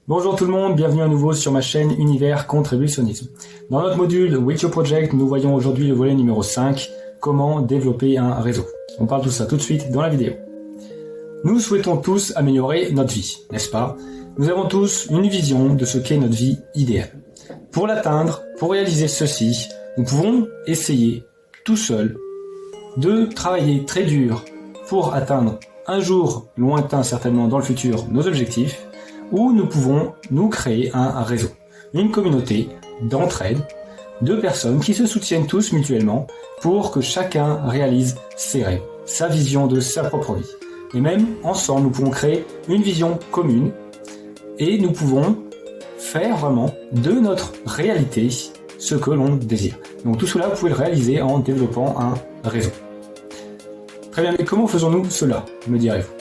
Bonjour tout le monde, bienvenue à nouveau sur ma chaîne Univers Contributionnisme. Dans notre module With Your Project, nous voyons aujourd'hui le volet numéro 5, comment développer un réseau. On parle de tout ça tout de suite dans la vidéo. Nous souhaitons tous améliorer notre vie, n'est-ce pas? Nous avons tous une vision de ce qu'est notre vie idéale. Pour l'atteindre, pour réaliser ceci, nous pouvons essayer tout seul de travailler très dur pour atteindre un jour lointain certainement dans le futur nos objectifs, ou nous pouvons nous créer un réseau, une communauté d'entraide, de personnes qui se soutiennent tous mutuellement pour que chacun réalise ses rêves, sa vision de sa propre vie. Et même ensemble, nous pouvons créer une vision commune et nous pouvons faire vraiment de notre réalité ce que l'on désire. Donc tout cela, vous pouvez le réaliser en développant un réseau. Très bien, mais comment faisons-nous cela, me direz-vous?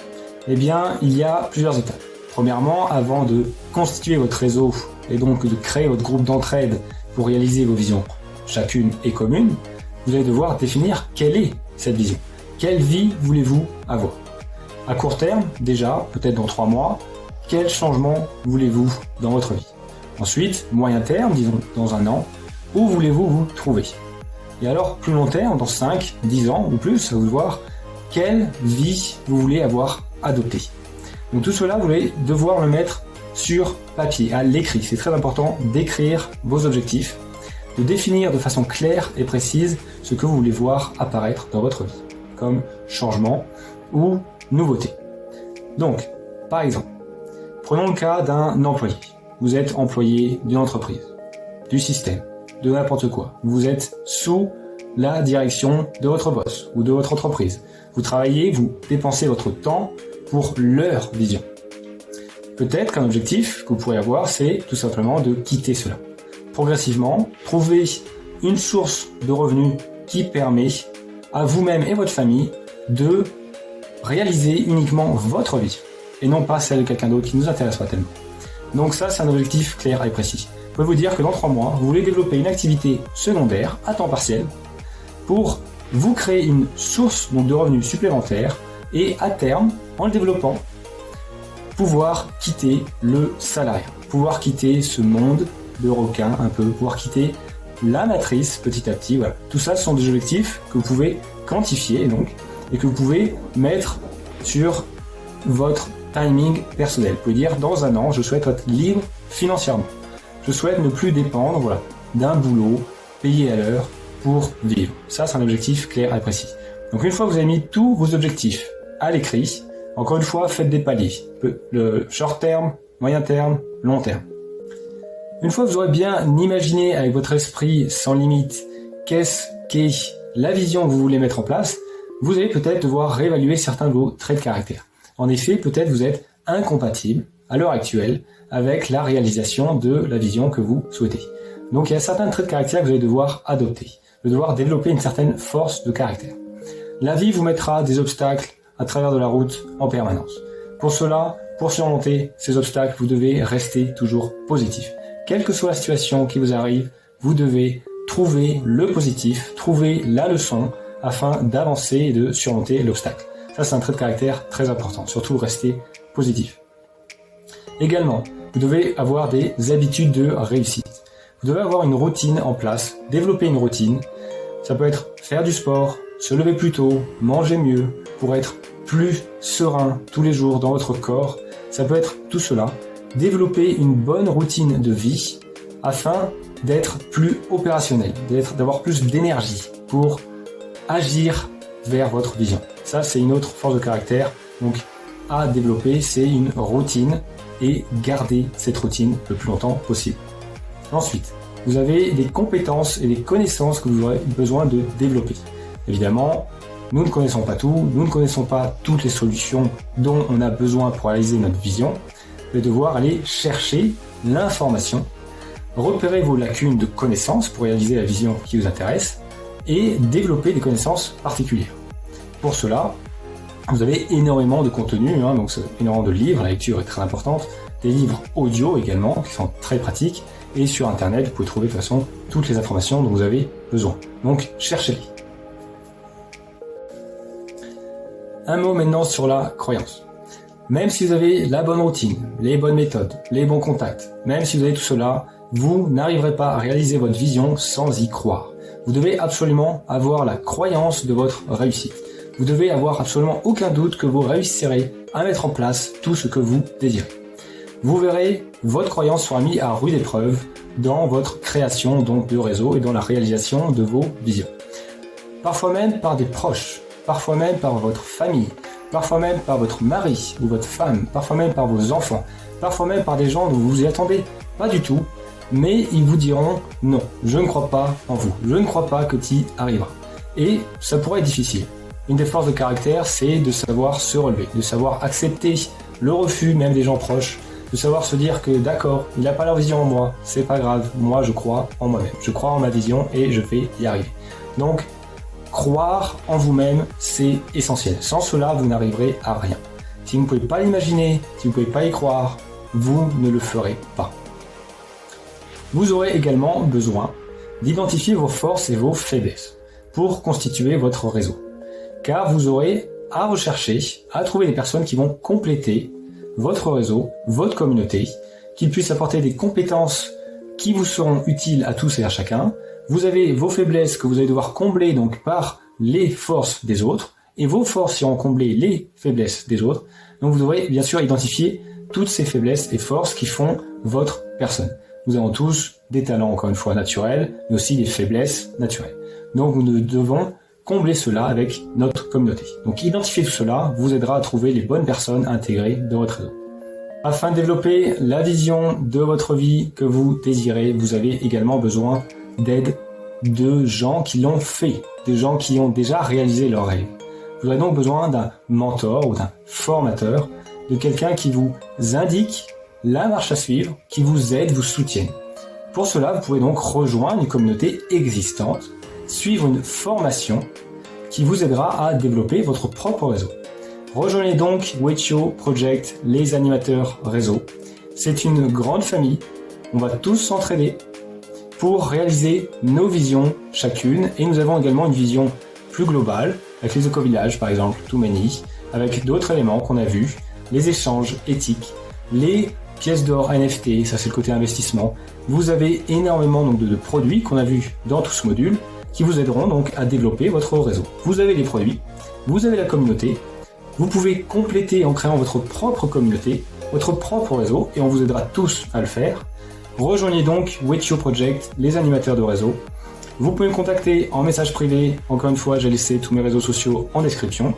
Eh bien, il y a plusieurs étapes. Premièrement, avant de constituer votre réseau et donc de créer votre groupe d'entraide pour réaliser vos visions chacune et commune, vous allez devoir définir quelle est cette vision. Quelle vie voulez-vous avoir? À court terme, déjà, peut-être dans 3 mois, quel changement voulez-vous dans votre vie? Ensuite, moyen terme, disons dans 1 an, où voulez-vous vous trouver? Et alors, plus long terme, dans 5, 10 ans ou plus, à vous de voir, quelle vie vous voulez avoir adoptée. Donc tout cela, vous allez devoir le mettre sur papier, à l'écrit. C'est très important d'écrire vos objectifs, de définir de façon claire et précise ce que vous voulez voir apparaître dans votre vie, comme changement ou nouveauté. Donc, par exemple, prenons le cas d'un employé. Vous êtes employé d'une entreprise, du système, de n'importe quoi. Vous êtes sous la direction de votre boss ou de votre entreprise. Vous travaillez, vous dépensez votre temps pour leur vision. Peut-être qu'un objectif que vous pourrez avoir, c'est tout simplement de quitter cela. Progressivement, trouver une source de revenus qui permet à vous-même et votre famille de réaliser uniquement votre vie et non pas celle de quelqu'un d'autre qui ne nous intéresse pas tellement. Donc ça, c'est un objectif clair et précis. Vous pouvez vous dire que dans 3 mois, vous voulez développer une activité secondaire à temps partiel pour vous créer une source donc, de revenus supplémentaires et à terme, en le développant, pouvoir quitter le salariat, pouvoir quitter ce monde de requins un peu, pouvoir quitter la matrice petit à petit. Voilà. Tout ça, ce sont des objectifs que vous pouvez quantifier donc, et que vous pouvez mettre sur votre timing personnel. Vous pouvez dire, dans 1 an, je souhaite être libre financièrement. Je souhaite ne plus dépendre d'un boulot payé à l'heure pour vivre. Ça, c'est un objectif clair et précis. Donc une fois que vous avez mis tous vos objectifs à l'écrit, encore une fois, faites des paliers. Le short terme, moyen terme, long terme. Une fois que vous aurez bien imaginé avec votre esprit sans limite qu'est-ce qu'est la vision que vous voulez mettre en place, vous allez peut-être devoir réévaluer certains de vos traits de caractère. En effet, peut-être vous êtes incompatible à l'heure actuelle avec la réalisation de la vision que vous souhaitez. Donc il y a certains traits de caractère que vous allez devoir adopter. Vous allez devoir développer une certaine force de caractère. La vie vous mettra des obstacles à travers de la route en permanence. Pour cela, pour surmonter ces obstacles, vous devez rester toujours positif. Quelle que soit la situation qui vous arrive, vous devez trouver le positif, trouver la leçon afin d'avancer et de surmonter l'obstacle. Ça, c'est un trait de caractère très important, surtout rester positif. Également, vous devez avoir des habitudes de réussite. Vous devez avoir une routine en place, développer une routine. Ça peut être faire du sport, se lever plus tôt, manger mieux, pour être plus serein tous les jours dans votre corps. Ça peut être tout cela. Développer une bonne routine de vie afin d'être plus opérationnel, d'avoir plus d'énergie pour agir vers votre vision. Ça, c'est une autre force de caractère. Donc, à développer, c'est une routine et garder cette routine le plus longtemps possible. Ensuite, vous avez des compétences et des connaissances que vous aurez besoin de développer. Évidemment, nous ne connaissons pas tout, nous ne connaissons pas toutes les solutions dont on a besoin pour réaliser notre vision. Vous allez devoir aller chercher l'information, repérer vos lacunes de connaissances pour réaliser la vision qui vous intéresse et développer des connaissances particulières. Pour cela, vous avez énormément de contenu, donc c'est énormément de livres, la lecture est très importante, des livres audio également qui sont très pratiques et sur internet vous pouvez trouver de toute façon toutes les informations dont vous avez besoin. Donc cherchez-les. Un mot maintenant sur la croyance. Même si vous avez la bonne routine, les bonnes méthodes, les bons contacts, même si vous avez tout cela, vous n'arriverez pas à réaliser votre vision sans y croire. Vous devez absolument avoir la croyance de votre réussite. Vous devez avoir absolument aucun doute que vous réussirez à mettre en place tout ce que vous désirez. Vous verrez, votre croyance sera mise à rude épreuve dans votre création donc de réseau et dans la réalisation de vos visions. Parfois même par des proches, parfois même par votre famille, parfois même par votre mari ou votre femme, parfois même par vos enfants, parfois même par des gens dont vous y attendez pas du tout, mais ils vous diront non, je ne crois pas en vous, je ne crois pas que tu y arriveras. Et ça pourrait être difficile. Une des forces de caractère, c'est de savoir se relever, de savoir accepter le refus même des gens proches, de savoir se dire que d'accord, il n'a pas leur vision en moi, c'est pas grave, moi je crois en moi-même, je crois en ma vision et je vais y arriver. Donc, croire en vous-même, c'est essentiel. Sans cela, vous n'arriverez à rien. Si vous ne pouvez pas l'imaginer, si vous ne pouvez pas y croire, vous ne le ferez pas. Vous aurez également besoin d'identifier vos forces et vos faiblesses pour constituer votre réseau. Car vous aurez à rechercher, à trouver des personnes qui vont compléter votre réseau, votre communauté, qui puissent apporter des compétences qui vous seront utiles à tous et à chacun. Vous avez vos faiblesses que vous allez devoir combler donc par les forces des autres, et vos forces iront combler les faiblesses des autres. Donc vous devrez bien sûr identifier toutes ces faiblesses et forces qui font votre personne. Nous avons tous des talents, encore une fois, naturels, mais aussi des faiblesses naturelles. Donc nous devons combler cela avec notre communauté. Donc identifier tout cela vous aidera à trouver les bonnes personnes intégrées dans votre réseau. Afin de développer la vision de votre vie que vous désirez, vous avez également besoin d'aide de gens qui l'ont fait, de gens qui ont déjà réalisé leurs rêves. Vous aurez donc besoin d'un mentor ou d'un formateur, de quelqu'un qui vous indique la marche à suivre, qui vous aide, vous soutienne. Pour cela, vous pouvez donc rejoindre une communauté existante, suivre une formation qui vous aidera à développer votre propre réseau. Rejoignez donc Wechio Project, les animateurs réseau. C'est une grande famille, on va tous s'entraider pour réaliser nos visions chacune, et nous avons également une vision plus globale, avec les éco-villages par exemple, Too Many, avec d'autres éléments qu'on a vus, les échanges éthiques, les pièces d'or NFT, ça c'est le côté investissement. Vous avez énormément donc, de produits qu'on a vus dans tout ce module, qui vous aideront donc à développer votre réseau. Vous avez les produits, vous avez la communauté, vous pouvez compléter en créant votre propre communauté, votre propre réseau, et on vous aidera tous à le faire. Rejoignez donc Wechio Project, les animateurs de réseau. Vous pouvez me contacter en message privé, encore une fois j'ai laissé tous mes réseaux sociaux en description.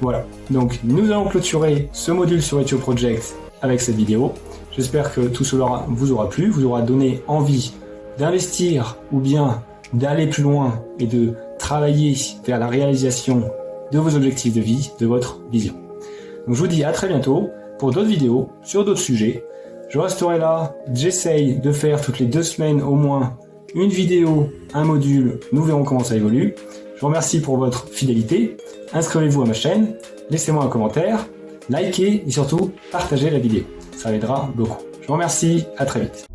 Voilà, donc nous allons clôturer ce module sur Wechio Project avec cette vidéo. J'espère que tout cela vous aura plu, vous aura donné envie d'investir ou bien d'aller plus loin et de travailler vers la réalisation de vos objectifs de vie, de votre vision. Donc je vous dis à très bientôt pour d'autres vidéos sur d'autres sujets. Je resterai là, j'essaye de faire toutes les 2 semaines au moins une vidéo, un module, nous verrons comment ça évolue. Je vous remercie pour votre fidélité, inscrivez-vous à ma chaîne, laissez-moi un commentaire, likez et surtout partagez la vidéo, ça m'aidera beaucoup. Je vous remercie, à très vite.